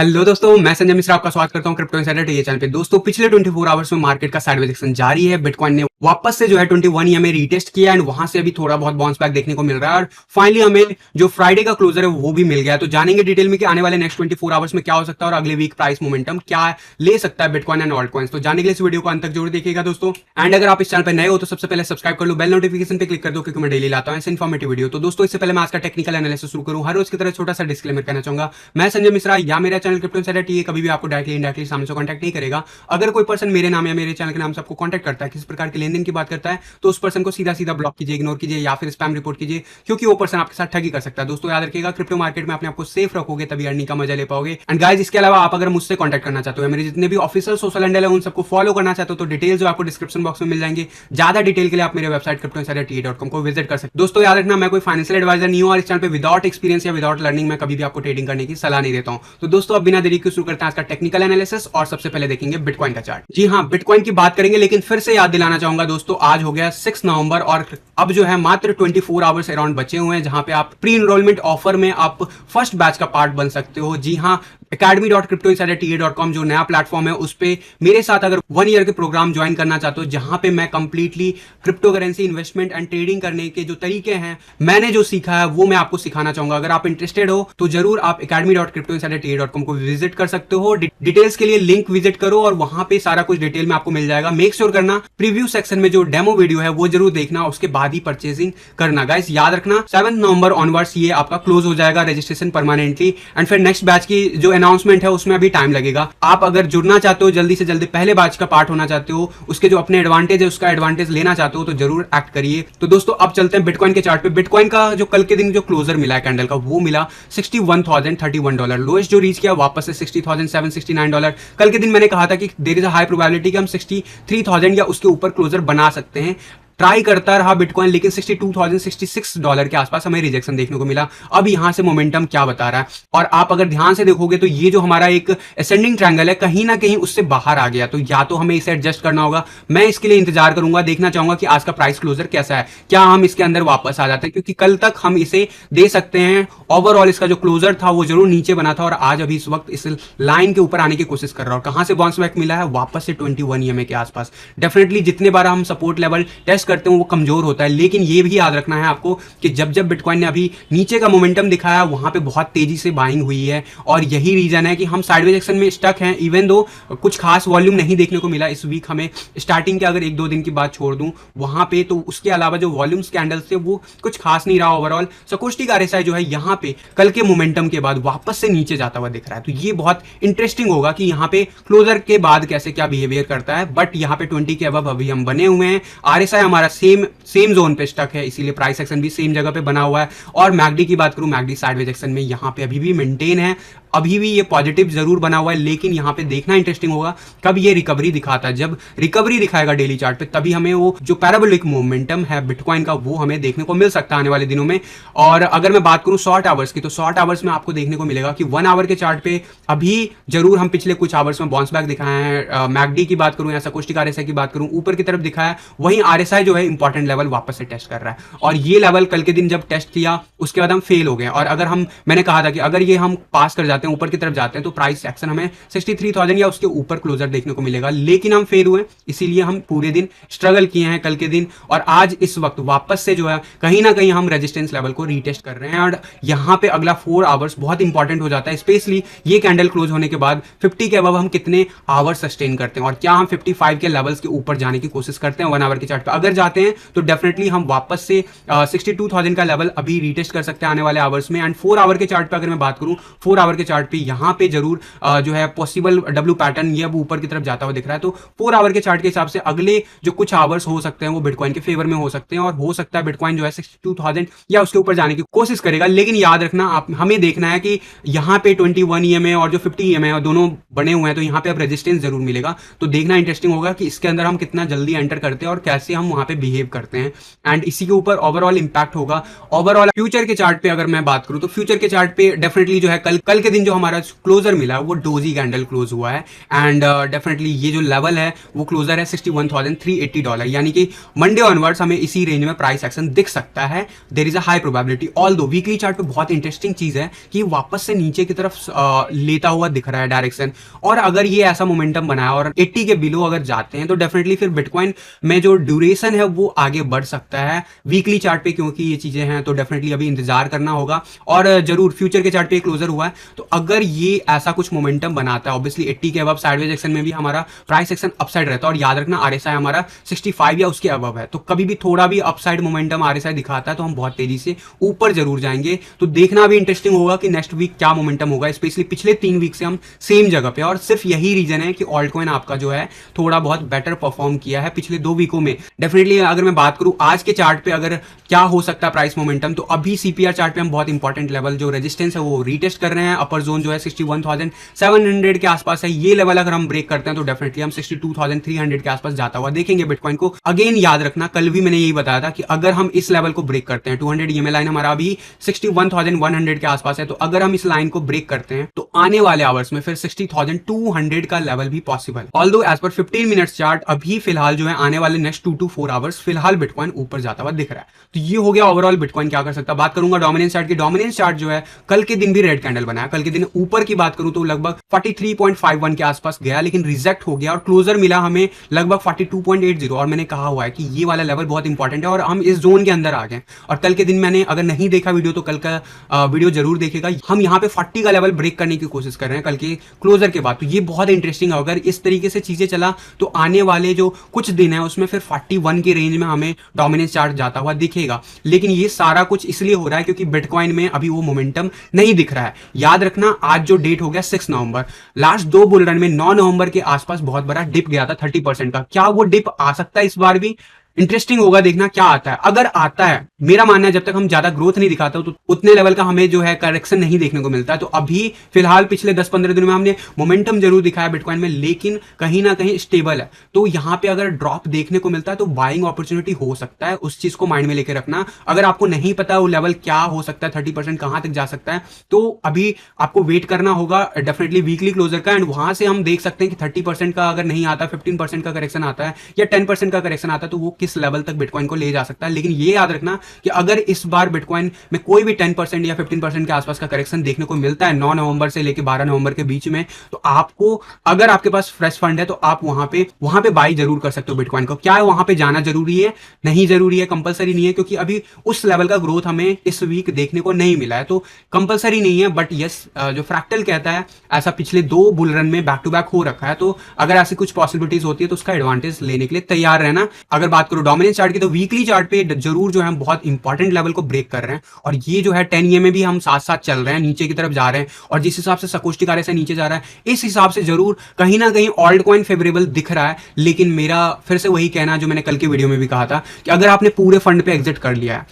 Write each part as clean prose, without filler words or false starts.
Hello दोस्तों, मैं संजय मिश्रा आपका स्वागत करता हूं क्रिप्टो इनसाइडर टीए चैनल पे। दोस्तों, पिछले 24 आवर्स में मार्केट का साइडवेज एक्शन जारी है। बिटकॉइन ने वापस से जो है 21 ईएमए रीटेस्ट किया एंड वहां से अभी थोड़ा बहुत बाउंस बैक देखने को मिल रहा है और फाइनली हमें जो फ्राइडे का क्लोजर है वो भी मिल गया। तो जानेंगे डिटेल में कि आने वाले नेक्स्ट 24 आवर्स में क्या हो सकता है और अगले वीक प्राइस मोमेंटम क्या ले सकता है बिटकॉइन एंड ऑल्ट कॉइन्स। तो जानने के लिए इस वीडियो को अंत तक जरूर देखिएगा दोस्तों। एंड अगर आप इस चैनल पर नए हो तो सबसे पहले सब्सक्राइब कर लो, बेल नोटिफिकेशन पे क्लिक कर दो, क्योंकि मैं डेली लाता हूं ऐसे इन्फॉर्मेटिव वीडियो। तो दोस्तों, इससे पहले मैं आज का टेक्निकल एनालिसिस शुरू करूं, हर रोज की तरह छोटा सा डिस्क्लेमर कहना चाहूंगा। मैं संजय मिश्रा या मेरा चैनल क्रिप्टो इनसाइडर टीए कभी भी आपको डायरेक्टली इनडायरेक्टली सामने से कांटेक्ट नहीं करेगा। अगर कोई पर्सन मेरे नाम या मेरे चैनल के नाम से आपको कांटेक्ट करता है, किसी प्रकार के लेन देन की बात करता है, तो उस पर्सन को सीधा सीधा ब्लॉक कीजिए, इग्नोर कीजिए या फिर स्पैम रिपोर्ट कीजिए, क्योंकि वो पर्सन आपके साथ ठगी कर सकता है। दोस्तों, याद रखिएगा, क्रिप्टो मार्केट में अपने आपको सेफ रखोगे तभी अर्निंग का मजा ले पाओगे। एंड गाइस, इसके अलावा आप अगर मुझसे कांटेक्ट करना चाहते हो, मेरे जितने भी ऑफिशियल सोशल हैंडल है उन सबको फॉलो करना चाहते हो, तो डिटेल्स जो आपको डिस्क्रिप्शन बॉक्स में मिल जाएंगे। ज्यादा डिटेल के लिए आप मेरे वेबसाइट cryptoinsiderta.com को विजिट कर सकते हो। दोस्तों, याद रखना, मैं कोई फाइनेंशियल एडवाइजर नहीं हूं और इस चैनल पे विदाउट एक्सपीरियंस या विदाउट लर्निंग मैं कभी भी आपको ट्रेडिंग करने की सलाह नहीं देता हूं। तो दोस्तों, अब बिना देरी के शुरू करते हैं आज का टेक्निकल एनालिसिस और सबसे पहले देखेंगे बिटकॉइन का चार्ट। जी हां, बिटकॉइन की बात करेंगे, लेकिन फिर से याद दिलाना चाहूंगा दोस्तों, आज हो गया 6 नवंबर और अब जो है मात्र 24 आवर्स अराउंड बचे हुए हैं, जहां पे आप प्री इनरोलमेंट ऑफर में आप फर्स्ट बैच का पार्ट बन सकते हो। जी हां, academy.cryptoinsiderta.com जो नया प्लेटफॉर्म है, उस पे मेरे साथ अगर 1 ईयर के प्रोग्राम ज्वाइन करना चाहते हो, जहां पे मैं completely crypto currency investment and trading करने के जो तरीके हैं, मैंने जो सीखा है वो मैं आपको सिखाना चाहूंगा। अगर आप इंटरेस्टेड हो तो जरूर आप academy.cryptoinsiderta.com को विजिट कर सकते हो। डिटेल्स के लिए लिंक विजिट करो और वहां पे सारा कुछ डिटेल में आपको मिल जाएगा। मेक श्योर करना प्रीव्यू सेक्शन में जो डेमो वीडियो है वो जरूर देखना, उसके बाद ही परचेजिंग करना। गाइस, याद रखना 7 नवंबर ऑनवर्ड्स ये आपका क्लोज हो जाएगा रजिस्ट्रेशन परमानेंटली एंड फिर नेक्स्ट बैच की जो अनाउंसमेंट है उसमें अभी टाइम लगेगा। आप अगर जुड़ना चाहते हो, जल्दी से जल्दी पहले बैच का पार्ट होना चाहते हो, उसके जो अपने एडवांटेज है उसका एडवांटेज लेना चाहते हो, तो जरूर एक्ट करिए। तो दोस्तों, अब चलते हैं बिटकॉइन के चार्ट पे। बिटकॉइन का जो कल के दिन जो क्लोजर मिला है कैंडल का, वो मिला $61,031। लोएस्ट जो रीच किया वापस से $60,769। कल के दिन मैंने कहा था कि there is a high probability कि हम 63,000 या उसके ऊपर क्लोजर बना सकते हैं। ट्राई करता रहा बिटकॉइन, लेकिन $62,066 के आसपास हमें रिजेक्शन देखने को मिला। अब यहां से मोमेंटम क्या बता रहा है, और आप अगर ध्यान से देखोगे तो ये जो हमारा एक असेंडिंग ट्रायंगल है, कहीं ना कहीं उससे बाहर आ गया। तो या तो हमें इसे एडजस्ट करना होगा। मैं इसके लिए इंतजार करूंगा, देखना चाहूंगा कि आज का प्राइस क्लोजर कैसा है, क्या हम इसके अंदर वापस आ जाते हैं, क्योंकि कल तक हम इसे दे सकते हैं। ओवरऑल इसका जो क्लोजर था वो जरूर नीचे बना था और आज अभी इस वक्त इस लाइन के ऊपर आने की कोशिश कर रहा है। और कहां से बाउंस बैक मिला है, वापस से 21 ईएमए के आसपास। डेफिनेटली जितने बार हम सपोर्ट लेवल टेस्ट करते हैं वो कमजोर होता है, लेकिन ये भी याद रखना है आपको कि जब जब बिटकॉइन ने अभी नीचे का मोमेंटम दिखाया, वहां पे बहुत तेजी से बाइंग हुई है और यही रीजन है कि हम साइडवेज एक्शन में स्टक हैं। इवन दो कुछ खास वॉल्यूम नहीं देखने को मिला इस वीक हमें, स्टार्टिंग के अगर 1-2 दिन की बात छोड़ दूं वहां पे, तो उसके अलावा जो वॉल्यूम कैंडल्स थे वो कुछ खास नहीं रहा ओवरऑल। सकोस्टिक आरएसआई जो है यहाँ पे कल के मोमेंटम के बाद वापस से नीचे जाता हुआ दिख रहा है। तो ये बहुत इंटरेस्टिंग होगा कि यहाँ पे क्लोजर के बाद कैसे क्या बिहेवियर करता है। बट यहाँ पे 20 के अबव अभी हम बने हुए हैं। आरएसआई हमारा सेम जोन पे स्टक है, इसीलिए प्राइस एक्शन भी सेम जगह पे बना हुआ है। और मैकडी की बात करूं, मैकडी साइडवेज एक्शन में यहाँ पे अभी भी मेंटेन है, अभी भी ये पॉजिटिव जरूर बना हुआ है, लेकिन यहाँ पे देखना इंटरेस्टिंग होगा कब ये रिकवरी दिखाता है। जब रिकवरी दिखाएगा डेली चार्ट पे, तभी हमें वो जो पैराबोलिक मोमेंटम है बिटकॉइन का वो हमें देखने को मिल सकता है आने वाले दिनों में। और अगर मैं बात करूं शॉर्ट आवर्स की, तो शॉर्ट आवर्स में आपको देखने को मिलेगा कि 1 आवर के चार्ट पे अभी जरूर हम पिछले कुछ आवर्स में बाउंस बैक दिखाए हैं। मैकडी की बात करूं या सकोस्टिक आरएसआई की बात करूं, ऊपर की तरफ दिखाया, वहीं आरएसआई जो है इंपॉर्टेंट लेवल वापस से टेस्ट कर रहा है। और ये लेवल कल के दिन जब टेस्ट किया उसके बाद हम फेल हो गए। और अगर मैंने कहा था कि अगर ये हम पास कर जाते हैं, ऊपर की तरफ जाते हैं, तो प्राइस एक्शन हमें 63,000 या उसके ऊपर क्लोजर देखने को मिलेगा, लेकिन हम फेल हुए। इसीलिए हम पूरे दिन स्ट्रगल किए हैं कल के दिन, और आज इस वक्त वापस से जो है कहीं ना कहीं हम रेजिस्टेंस लेवल को रीटेस्ट कर रहे हैं। और यहां पे अगला 4 आवर्स बहुत इंपॉर्टेंट हो जाता है, स्पेशली ये कैंडल क्लोज होने के बाद 50 के अबव हम कितने आवर्स सस्टेन करते हैं और क्या हम 55 के लेवल्स के ऊपर जाने की कोशिश करते हैं 1 आवर के चार्ट पे। अगर जाते हैं तो डेफिनेटली हम वापस से 62,000 का लेवल अभी रीटेस्ट कर सकते हैं आने वाले आवर्स में। एंड 4 आवर के चार्ट पे अगर मैं बात करूं, 4 आवर के चार्ट पे यहां पे जरूर जो है पॉसिबल डब्ल्यू पैटर्न ये अब ऊपर की तरफ जाता हुआ दिख रहा है। तो 4 आवर के चार्ट के हिसाब से अगले जो कुछ आवर्स हो सकते हैं वो बिटकॉइन के फेवर में हो सकते हैं, और हो सकता है बिटकॉइन जो है 62,000 या उसके ऊपर जाने की कोशिश करेगा। लेकिन याद रखना, आप हमें देखना है कि यहाँ पे 21 ईएमए और जो 50 ईएमए दोनों बने हुए हैं, तो यहाँ पे अब रेजिस्टेंस जरूर मिलेगा। तो देखना इंटरेस्टिंग होगा कि इसके अंदर हम कितना जल्दी एंटर करते हैं और कैसे हम वहां पे बिहेव करते हैं एंड इसी के ऊपर ओवरऑल इंपैक्ट होगा। ओवरऑल फ्यूचर के चार्ट पे अगर मैं बात करूं तो फ्यूचर के चार्ट पे डेफिनेटली जो है कल के दिन जो हमारा क्लोजर मिला वो डोजी कैंडल क्लोज हुआ है एंड डेफिनेटली ये जो लेवल है वो क्लोजर है $61,380, यानी कि मंडे ऑनवर्ड्स हमें इसी रेंज में प्राइस एक्शन दिख सकता है। There is a high probability. Although weekly chart पे बहुत इंटरेस्टिंग चीज है कि वापस से नीचे की तरफ लेता हुआ दिख रहा है डायरेक्शन, और अगर ये ऐसा मोमेंटम बनाया और 80 के बिलो अगर जाते हैं तो डेफिनेटली फिर बिटकॉइन में जो ड्यूरेशन है वो आगे बढ़ सकता है वीकली चार्ट पे, क्योंकि ये चीजें हैं तो डेफिनेटली अभी इंतजार करना होगा। और जरूर फ्यूचर के चार्ट पे क्लोजर हुआ है तो अगर ये ऐसा कुछ मोमेंटम बनाता है ऑब्वियसली 80 के अबव साइडवेज एक्शन में भी हमारा प्राइस एक्शन अपसाइड रहता है, और याद रखना आरएसआई हमारा 65 या उसके अबव है, तो कभी भी थोड़ा भी अपसाइड मोमेंटम आरएसआई दिखाता है तो हम बहुत तेजी से ऊपर जरूर जाएंगे। तो देखना भी इंटरेस्टिंग होगा कि नेक्स्ट वीक क्या मोमेंटम होगा, स्पेशली पिछले 3 वीक से हम सेम जगह पे, और सिर्फ यही रीजन है कि ऑल्ट कॉइन आपका जो है थोड़ा बहुत बेटर परफॉर्म किया है पिछले 2 वीकों में। डेफिनेटली अगर मैं बात करूं आज के चार्ट पे अगर क्या हो सकता है प्राइस मोमेंटम, तो अभी सीपीआर चार्ट पे हम बहुत इंपॉर्टेंट लेवल जो रेजिस्टेंस है वो रीटेस्ट कर रहे हैं। अपर जोन जो है 61,700 के आसपास है, ये लेवल अगर हम ब्रेक करते हैं तो डेफिनेटली हम 62,300 के आसपास जाता हुआ देखेंगे बिटकॉइन को। अगेन याद रखना कल भी मैंने यही बताया था कि अगर हम इस लेवल को ब्रेक करते हैं 200 ईएमए लाइन हमारा अभी 61,100 के आसपास है, तो अगर हम इस लाइन को ब्रेक करते हैं तो आने वाले आवर्स में फिर 60,200 का लेवल भी possible. Although as per 15 minutes chart अभी फिलहाल जो है आने वाले नेक्स्ट 2 to 4 आवर्स फिलहाल बिटकॉइन ऊपर जाता हुआ दिख रहा है। तो ये हो गया ओवरऑल बिटकॉइन क्या कर सकता है। बात करूंगा डोमिनेंस चार्ट की। डोमिनेंस चार्ट जो है कल के दिन भी रेड कैंडल बनाया, कल के दिन ऊपर की बात करूं तो लगभग 43.51 के आसपास गया, लेकिन रिजेक्ट हो गया और क्लोजर मिला हमें लगभग 42.80। और मैंने कहा हुआ है कि ये वाला लेवल बहुत इंपॉर्टेंट है और हम इस जोन के अंदर आ गए। और कल के दिन मैंने अगर नहीं देखा वीडियो तो कल का वीडियो जरूर देखेगा। हम यहाँ पे 40 का लेवल ब्रेक करने की कोशिश कर रहे हैं कल के क्लोजर के बाद, तो ये बहुत इंटरेस्टिंग है। अगर इस तरीके से चीजें चला तो आने वाले जो कुछ दिन है उसमें फिर 41 की रेंज में हमें डोमिनेंस चार्ट जाता हुआ दिखेगा। लेकिन ये सारा कुछ इसलिए हो रहा है क्योंकि बिटकॉइन में अभी वो मोमेंटम नहीं दिख रहा है। याद रखना आज जो डेट हो गया 6 नवंबर, लास्ट 2 बुल रन में 9 नवंबर के आसपास बहुत बड़ा डिप गया था 30% का। क्या वो डिप आ सकता है इस बार भी? इंटरेस्टिंग होगा देखना क्या आता है। अगर आता है, मेरा मानना है जब तक हम ज्यादा ग्रोथ नहीं दिखाते हो तो उतने लेवल का हमें जो है करेक्शन नहीं देखने को मिलता है। तो अभी फिलहाल पिछले 10-15 दिनों में हमने मोमेंटम जरूर दिखाया बिटकॉइन में, लेकिन कहीं ना कहीं स्टेबल है। तो यहां पे अगर ड्रॉप देखने को मिलता है तो बाइंग अपॉर्चुनिटी हो सकता है, उस चीज को माइंड में लेकर रखना। अगर आपको नहीं पता वो लेवल क्या हो सकता है, 30% कहां तक जा सकता है, तो अभी आपको वेट करना होगा डेफिनेटली वीकली क्लोजर का, एंड वहां से हम देख सकते हैं कि 30% का अगर नहीं आता, 15% का करेक्शन आता है या 10% का करेक्शन आता है तो वो किस लेवल तक बिटकॉइन को ले जा सकता है। लेकिन ये याद रखना कि अगर इस बार बिटकॉइन में कोई भी 10% या 15% के आसपास का करेक्शन देखने को मिलता है 9 नवंबर से लेकर 12 नवंबर के बीच में, तो आपको, अगर आपके पास फ्रेश फंड है तो आप वहां पे बाई जरूर कर सकते हो बिटकॉइन को। क्या है वहां पे जाना जरूरी है? नहीं जरूरी है, कंपलसरी नहीं है, क्योंकि अभी उस लेवल का ग्रोथ हमें इस वीक देखने को नहीं मिला है, तो कंपलसरी नहीं है। बट यस, जो फ्रैक्टल कहता है ऐसा पिछले 2 बुल रन में बैक टू बैक हो रखा है, तो अगर ऐसी कुछ पॉसिबिलिटीज होती है तो उसका एडवांटेज लेने के लिए तैयार रहना। अगर बात करो डोमिनेंस चार्ट की तो वीकली चार्ट पे जरूर जो है हम बहुत इंपॉर्टेंट लेवल को ब्रेक कर रहे हैं, और ये जो है 10 ईएमए में भी हम साथ साथ चल रहे हैं, नीचे की तरफ जा रहे हैं, और जिस हिसाब से सकोस्टिक आरएसआई नीचे जा रहा है इस हिसाब से जरूर कहीं ना कहीं ऑल्ट कॉइन फेवरेबल दिख रहा है। लेकिन मेरा फिर से वही कहना जो मैंने कल के वीडियो में भी कहा था कि अगर आपने पूरे फंड पे एग्जिट कर लिया है,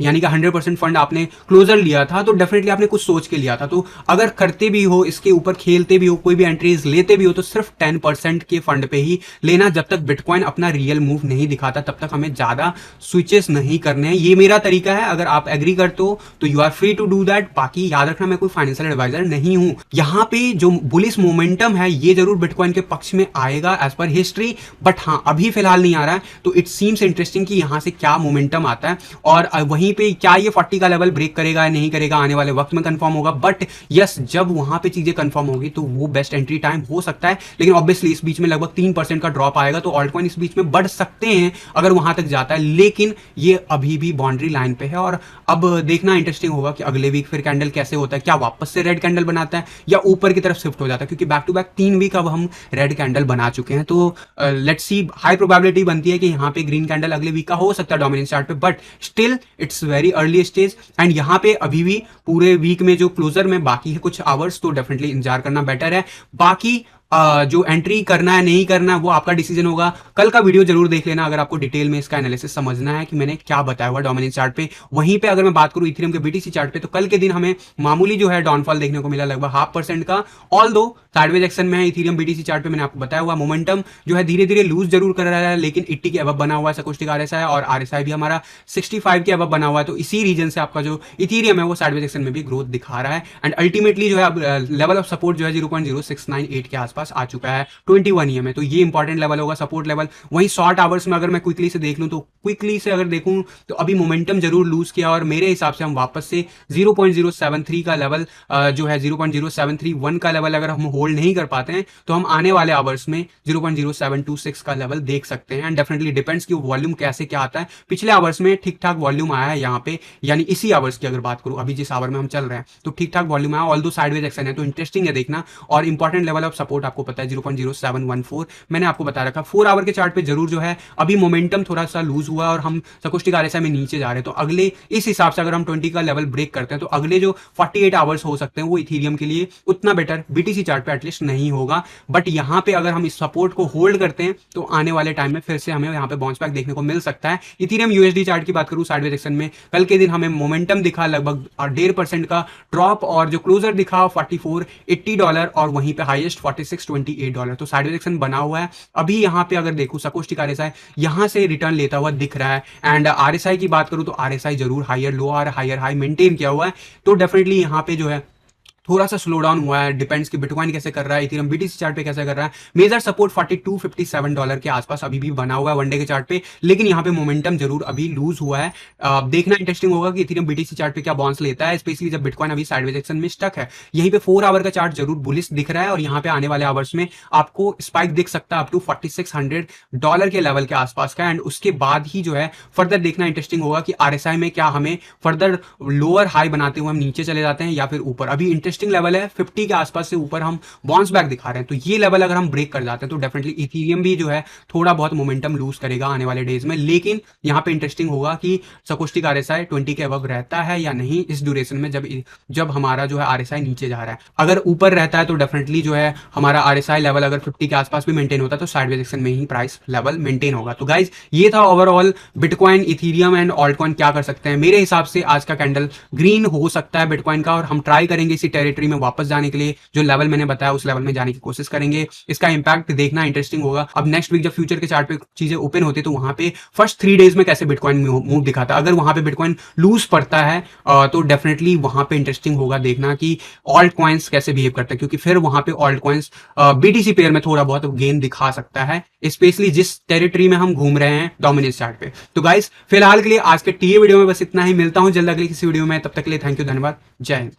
यानी कि 100% फंड आपने क्लोजर लिया था, तो डेफिनेटली आपने कुछ सोच के लिया था। तो अगर करते भी हो, इसके ऊपर खेलते भी हो, कोई भी एंट्रीज लेते भी हो, तो सिर्फ 10% के फंड पे ही लेना। जब तक बिटकॉइन अपना रियल मूव नहीं दिखाता तब तक हमें ज्यादा स्विचेस नहीं करने हैं। ये मेरा तरीका है, अगर आप एग्री करते हो तो you are free to do that. बाकी याद रखना मैं कोई फाइनेंशियल एडवाइजर नहीं हूं। यहां पे जो बुलिश मोमेंटम है ये जरूर बिटकॉइन के पक्ष में आएगा एज पर हिस्ट्री, बट हाँ अभी फिलहाल नहीं आ रहा है। तो इट सीम्स इंटरेस्टिंग कि यहां से क्या मोमेंटम आता है, और वहीं पे क्या ये 40 का लेवल ब्रेक करेगा या नहीं करेगा आने वाले वक्त में कंफर्म होगा। बट यस, जब वहां पे चीजें कंफर्म होगी तो वो बेस्ट एंट्री टाइम हो सकता है। लेकिन ऑब्वियसली इस बीच में लगभग 3% का ड्रॉप आएगा, तो ऑल्ट कॉइन इस बीच में बढ़ सकते हैं अगर वहां तक जाता है, लेकिन ये अभी भी बाउंड्री लाइन पे है। और अब देखना इंटरेस्टिंग होगा कि अगले वीक फिर कैंडल कैसे होता है, क्या वापस से रेड कैंडल बनाता है या ऊपर की तरफ शिफ्ट हो जाता है, क्योंकि बैक टू बैक 3 वीक अब हम रेड कैंडल बना चुके हैं। तो लेट्स सी, हाई प्रोबेबिलिटी बनती है कि यहाँ पे ग्रीन कैंडल अगले वीक का हो सकता है डोमिनेंस चार्ट पे, but still it's very early stage. And यहाँ पे अभी भी पूरे वीक में जो क्लोजर में बाकी है कुछ आवर्स, तो डेफिनेटली इंतजार करना बेटर है। बाकी जो एंट्री करना है नहीं करना है वो आपका डिसीजन होगा। कल का वीडियो जरूर देख लेना अगर आपको डिटेल में इसका एनालिसिस समझना है कि मैंने क्या बताया हुआ डोमिनेंस चार्ट पे। वहीं पे अगर मैं बात करूं इथेरियम के बीटीसी चार्ट पे, तो कल के दिन हमें मामूली जो है डाउनफॉल देखने को मिला, लगभग 0.5% का। ऑल दो साइडवेज एक्शन में है इथेरियम बीटीसी चार्ट पे, मैंने आपको बताया हुआ मोमेंटम जो है धीरे धीरे लूज जरूर कर रहा है, लेकिन 80 के अबव बना हुआ है सकोस्टिक आरएसआई, और आरएसआई भी हमारा 65 के अबव बना हुआ है। तो इसी रीजन से आपका जो इथेरियम है वो साइडवेज एक्शन में भी ग्रोथ दिखा रहा है, एंड अल्टीमेटली जो है लेवल ऑफ सपोर्ट जो है 0.0698 के आसपास आ चुका है 21 ईएम में। तो ये इंपॉर्टेंट लेवल होगा, सपोर्ट लेवल। वहीं शॉर्ट आवर्स में अगर मैं क्विकली से देख लूं, तो क्विकली से अगर देखूं तो अभी मोमेंटम जरूर लूज किया, और मेरे हिसाब से हम वापस से 0.073 का लेवल जो है 0.0731 का लेवल अगर हम होल्ड नहीं कर पाते हैं, तो हम आने वाले आवर्स में 0.0726 का लेवल देख सकते हैं। एंड डेफिनेटली डिपेंड्स कि वॉल्यूम कैसे क्या आता है। पिछले आवर्स में ठीक ठाक वॉल्यूम आया है यहाँ पे, यानी इसी आवर्स की अगर बात करूं, अभी जिस आवर में हम चल रहे हैं, तो ठीक ठाक वॉल्यूम आया, ऑल दो साइडवेज एक्शन है, तो इंटरेस्टिंग है देखना। और इंपॉर्टेंट लेवल ऑफ सपोर्ट आपको पता है 0.0714 मैंने आपको बता रखा। 4 आवर के चार्ट पे जरूर जो है अभी मोमेंटम थोड़ा सा लूज हुआ और हम सकोस्टिक आरएसआई में नीचे जा रहे हैं। तो अगले इस हिसाब से अगर हम 20 का लेवल ब्रेक करते हैं, तो अगले जो 48 आवर्स हो सकते हैं वो इथेरियम के लिए उतना बेटर बीटीसी चार्ट पे एटलीस्ट नहीं होगा। बट यहाँ पे अगर हम इस सपोर्ट को होल्ड करते हैं, तो आने वाले टाइम में फिर से हमें यहाँ पे बाउंस बैक देखने को मिल सकता है। इथेरियम यूएसडी चार्ट की बात करूँ साइडवेज एक्शन में, कल के दिन हमें मोमेंटम दिखा लगभग 1.5% का ड्रॉप, और जो क्लोजर दिखा $44.80 और वहीं पे हाईएस्ट $46.28। तो साइडवेज एक्शन बना हुआ है। अभी यहाँ पे अगर देखूं सकोस्टिक आरएसआई यहां से रिटर्न लेता हुआ दिख रहा है। एंड आरएसआई की बात करूं तो आरएसआई जरूर हायर लो और हायर हाई मेंटेन किया हुआ है। तो डेफिनेटली यहाँ पे जो है थोड़ा सा स्लो डाउन हुआ है। डिपेंड्स कि बिटकॉइन कैसे कर रहा है, इथेरियम बीटीसी चार्ट पे कैसे कर रहा है। मेजर सपोर्ट $42.57 के आसपास अभी भी बना हुआ है वनडे के चार्ट पे, लेकिन यहाँ पे मोमेंटम जरूर अभी लूज हुआ है। देखना इंटरेस्टिंग होगा कि इथेरियम बीटीसी चार्ट पे क्या बाउंस लेता है, स्पेशली जब बिटकॉइन अभी साइडवेज एक्शन में स्टक है। यहीं पे 4 आवर का चार्ट जरूर बुलिश दिख रहा है, और यहाँ पे आने वाले आवर्स में आपको स्पाइक दिख सकता है अप टू $4600 के लेवल के आसपास का। एंड उसके बाद ही जो है फर्दर देखना इंटरेस्टिंग होगा कि आरएसआई में क्या हमें फर्दर लोअर हाई बनाते हुए हम नीचे चले जाते हैं या फिर ऊपर। अभी इंटरेस्टिंग लेवल है 50 के आसपास से ऊपर हम बाउंस बैक दिखा रहे हैं। तो ये लेवल अगर हम ब्रेक कर जाते हैं, तो डेफिनेटली इथेरियम भी जो है थोड़ा बहुत मोमेंटम लूज करेगा आने वाले डेज में। लेकिन यहाँ पे इंटरेस्टिंग होगा कि सकोस्टिक आरएसआई 20 के अबव रहता है या नहीं इस ड्यूरेशन में, जब हमारा जो है आरएसआई नीचे जा रहा है। अगर ऊपर रहता है तो डेफिनेटली जो है हमारा आरएसआई लेवल अगर 50 के आसपास भी मेंटेन होता है, तो साइडवेज एक्शन में ही प्राइस लेवल मेंटेन होगा। तो गाइज ये था overall bitcoin, Ethereum and altcoin क्या कर सकते हैं। मेरे हिसाब से आज का कैंडल ग्रीन हो सकता है बिटकॉइन का, और हम ट्राई करेंगे इसी टेरिटरी में वापस जाने के लिए। जो लेवल मैंने बताया उस लेवल में जाने की कोशिश करेंगे। इसका इंपैक्ट देखना इंटरेस्टिंग होगा। अब नेक्स्ट वीक जब फ्यूचर के चार्ट पे चीजें ओपन होती है, तो वहां पे फर्स्ट 3 डेज में कैसे बिटकॉइन मूव दिखाता है। अगर वहां पे बिटकॉइन लूज पड़ता है तो डेफिनेटली वहां पे इंटरेस्टिंग होगा देखना कि ऑल्ट कॉइन्स कैसे बिहेव करते हैं, क्योंकि फिर वहां पे ऑल्ट कॉइन्स बीटीसी पेयर में थोड़ा बहुत गेन दिखा सकता है, स्पेशली जिस टेरिटरी में हम घूम रहे हैं डोमिनेंस चार्ट पे। तो गाइस फिलहाल के लिए आज के टीए वीडियो में बस इतना ही। मिलता हूं जल्द अगली किसी वीडियो में, तब तक के लिए थैंक यू, धन्यवाद, जय हिंद।